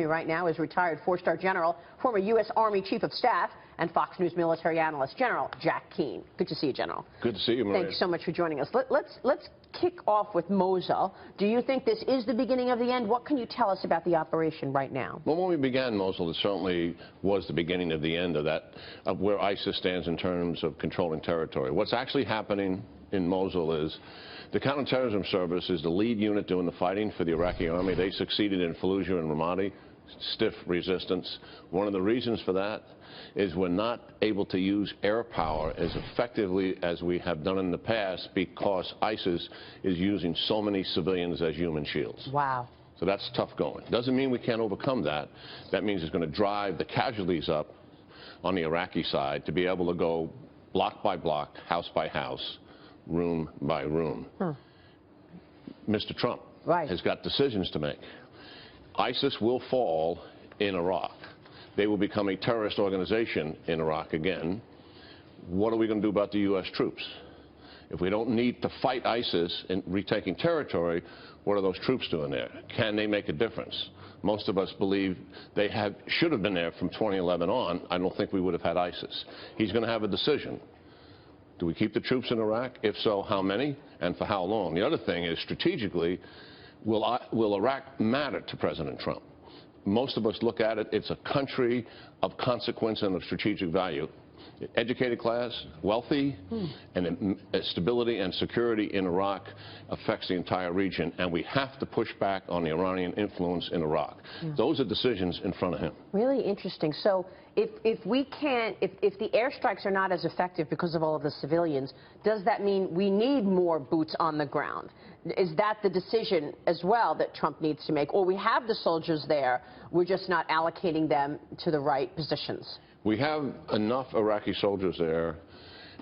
Right now is retired four-star general, former U.S. Army Chief of Staff, and Fox News military analyst, General Jack Keane. Good to see you, General. Good to see you, Maria. Thank you so much for joining us. Let's kick off with Mosul. Do you think this is the beginning of the end? What can you tell us about the operation right now? Well, when we began Mosul, it certainly was the beginning of the end of where ISIS stands in terms of controlling territory. What's actually happening in Mosul is the counterterrorism service is the lead unit doing the fighting for the Iraqi army. They succeeded in Fallujah and Ramadi. Stiff resistance. One of the reasons for that is we're not able to use air power as effectively as we have done in the past because ISIS is using so many civilians as human shields. Wow. So that's tough going. Doesn't mean we can't overcome that. That means it's going to drive the casualties up on the Iraqi side to be able to go block by block, house by house, room by room. Mr. Trump has got decisions to make. ISIS will fall in Iraq. They will become a terrorist organization in Iraq again. What are we going to do about the U.S. troops? If we don't need to fight ISIS in retaking territory, what are those troops doing there? Can they make a difference? Most of us believe they should have been there from 2011 on. I don't think we would have had ISIS. He's going to have a decision. Do we keep the troops in Iraq? If so, how many and for how long? The other thing is, strategically, will Iraq matter to President Trump? Most of us look at it, it's a country of consequence and of strategic value. Educated class, wealthy, and stability and security in Iraq affects the entire region, and we have to push back on the Iranian influence in Iraq. Those are decisions in front of him. Really interesting. So if the airstrikes are not as effective because of all of the civilians, does that mean we need more boots on the ground? Is that the decision as well that Trump needs to make? Or we have the soldiers there, we're just not allocating them to the right positions? We have enough Iraqi soldiers there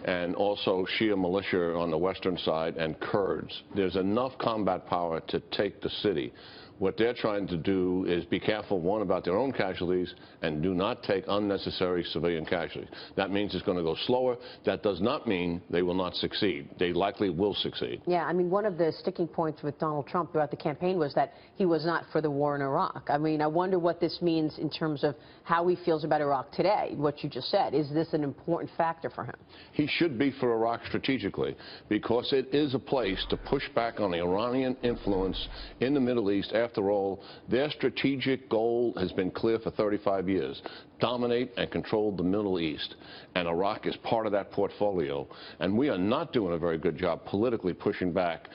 and also Shia militia on the western side and Kurds. There's enough combat power to take the city. What they're trying to do is be careful, one, about their own casualties and do not take unnecessary civilian casualties. That means it's going to go slower. That does not mean they will not succeed. They likely will succeed. Yeah, I mean, one of the sticking points with Donald Trump throughout the campaign was that he was not for the war in Iraq. I mean, I wonder what this means in terms of how he feels about Iraq today, what you just said. Is this an important factor for him? He should be for Iraq strategically because it is a place to push back on the Iranian influence in the Middle East. After all, their strategic goal has been clear for 35 years. Dominate and control the Middle East. And Iraq is part of that portfolio. And we are not doing a very good job politically pushing back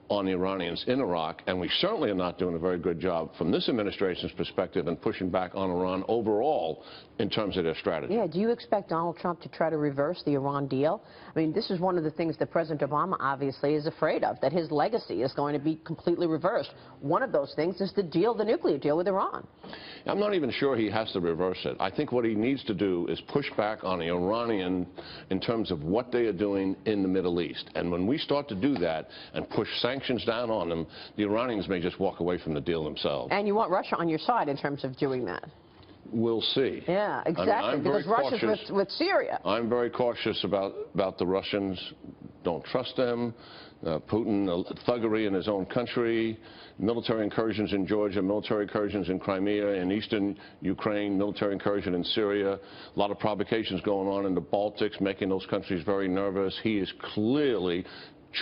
on the Iranians in Iraq, and we certainly are not doing a very good job from this administration's perspective in pushing back on Iran overall in terms of their strategy. Yeah, do you expect Donald Trump to try to reverse the Iran deal? I mean, this is one of the things that President Obama obviously is afraid of, that his legacy is going to be completely reversed. One of those things is the nuclear deal with Iran. I'm not even sure he has to reverse it. I think what he needs to do is push back on the Iranian in terms of what they are doing in the Middle East. And when we start to do that and push sanctions down on them, the Iranians may just walk away from the deal themselves. And you want Russia on your side in terms of doing that. We'll see. Yeah, exactly, I mean, because Russia's with Syria. I'm very cautious about the Russians. Don't trust them. Putin, thuggery in his own country, military incursions in Georgia, military incursions in Crimea, in eastern Ukraine, military incursion in Syria. A lot of provocations going on in the Baltics, making those countries very nervous. He is clearly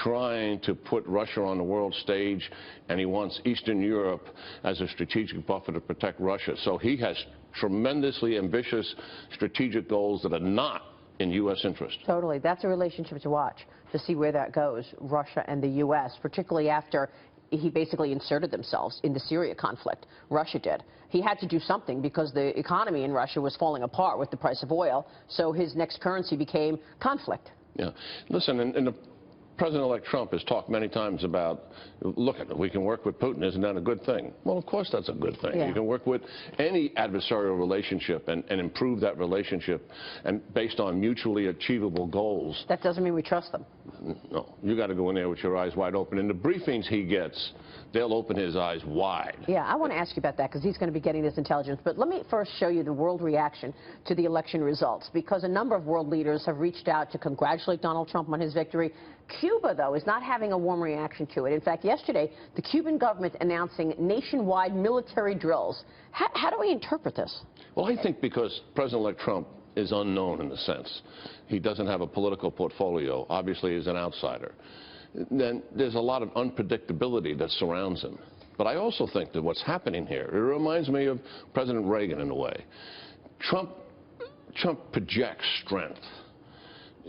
trying to put Russia on the world stage, and he wants Eastern Europe as a strategic buffer to protect Russia. So he has tremendously ambitious strategic goals that are not in U.S. interest. Totally. That's a relationship to watch, to see where that goes, Russia and the U.S., particularly after he basically inserted themselves in the Syria conflict. Russia did. He had to do something because the economy in Russia was falling apart with the price of oil, so his next currency became conflict. Yeah. Listen, President-elect Trump has talked many times about, look, we can work with Putin, isn't that a good thing? Well, of course that's a good thing. Yeah. You can work with any adversarial relationship and improve that relationship and based on mutually achievable goals. That doesn't mean we trust them. No, you got to go in there with your eyes wide open. And the briefings he gets, they'll open his eyes wide. Yeah, I want to ask you about that because he's going to be getting this intelligence. But let me first show you the world reaction to the election results, because a number of world leaders have reached out to congratulate Donald Trump on his victory. Cuba, though, is not having a warm reaction to it. In fact, yesterday, the Cuban government announcing nationwide military drills. How do we interpret this? Well, I think because President-elect Trump is unknown in a sense. He doesn't have a political portfolio. Obviously, he's an outsider. Then there's a lot of unpredictability that surrounds him. But I also think that what's happening here, it reminds me of President Reagan in a way. Trump projects strength,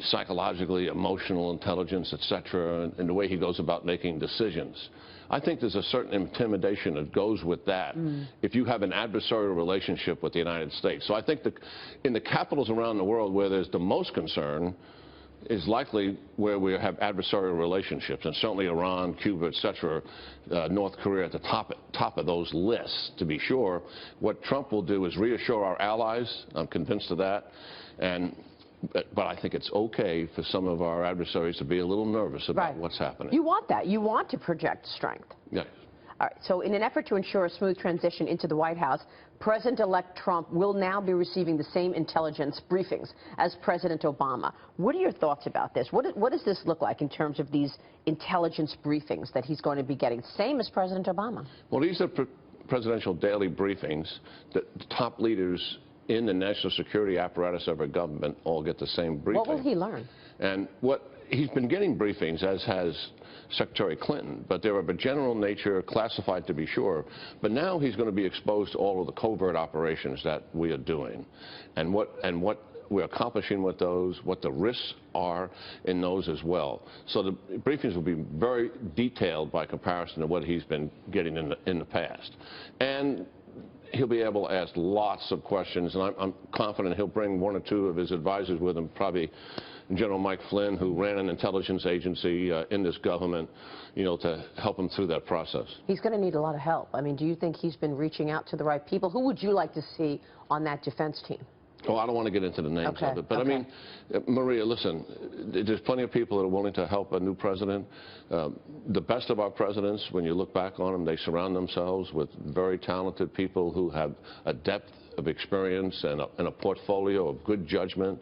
psychologically, emotional intelligence, etc., in the way he goes about making decisions. I think there's a certain intimidation that goes with that if you have an adversarial relationship with the United States. So I think that in the capitals around the world where there's the most concern is likely where we have adversarial relationships, and certainly Iran, Cuba, etc., North Korea at the top of those lists, to be sure. What Trump will do is reassure our allies. I'm convinced of that. But I think it's okay for some of our adversaries to be a little nervous about what's happening. You want that. You want to project strength. Yes. All right. So in an effort to ensure a smooth transition into the White House, President-elect Trump will now be receiving the same intelligence briefings as President Obama. What are your thoughts about this? What does this look like in terms of these intelligence briefings that he's going to be getting? Same as President Obama. Well, these are presidential daily briefings that the top leaders in the national security apparatus of our government all get the same briefing. What will he learn? And he's been getting briefings, as has Secretary Clinton, but they're of a general nature, classified to be sure. But now he's going to be exposed to all of the covert operations that we are doing, and what we're accomplishing with those, what the risks are in those as well. So the briefings will be very detailed by comparison to what he's been getting in the past. And he'll be able to ask lots of questions, and I'm confident he'll bring one or two of his advisors with him, probably General Mike Flynn, who ran an intelligence agency in this government, to help him through that process. He's going to need a lot of help. I mean, do you think he's been reaching out to the right people? Who would you like to see on that defense team? Oh, I don't want to get into the names of it. But I mean, Maria, listen, there's plenty of people that are willing to help a new president. The best of our presidents, when you look back on them, they surround themselves with very talented people who have a depth of experience and a portfolio of good judgment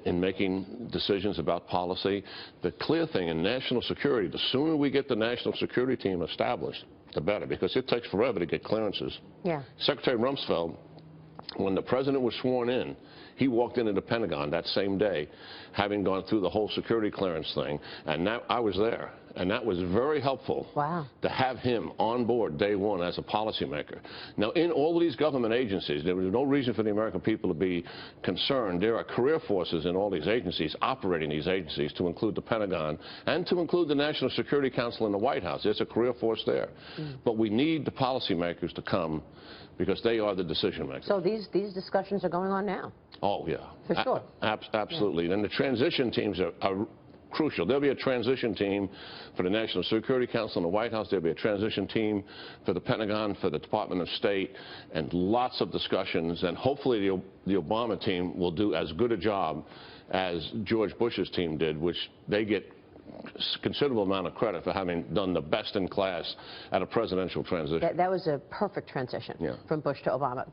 in making decisions about policy. The clear thing in national security, the sooner we get the national security team established, the better, because it takes forever to get clearances. Yeah. Secretary Rumsfeld, when the president was sworn in, he walked into the Pentagon that same day, having gone through the whole security clearance thing, and I was there. And that was very helpful to have him on board day one as a policymaker. Now, in all of these government agencies, there was no reason for the American people to be concerned. There are career forces in all these agencies, operating these agencies, to include the Pentagon and to include the National Security Council in the White House. There's a career force there. But we need the policymakers to come, because they are the decision makers. So these discussions are going on now? Oh, yeah. For sure. Absolutely. And the transition teams are crucial. There'll be a transition team for the National Security Council in the White House. There'll be a transition team for the Pentagon, for the Department of State, and lots of discussions. And hopefully the Obama team will do as good a job as George Bush's team did, which they get considerable amount of credit for having done the best in class at a presidential transition. That was a perfect transition from Bush to Obama. Great.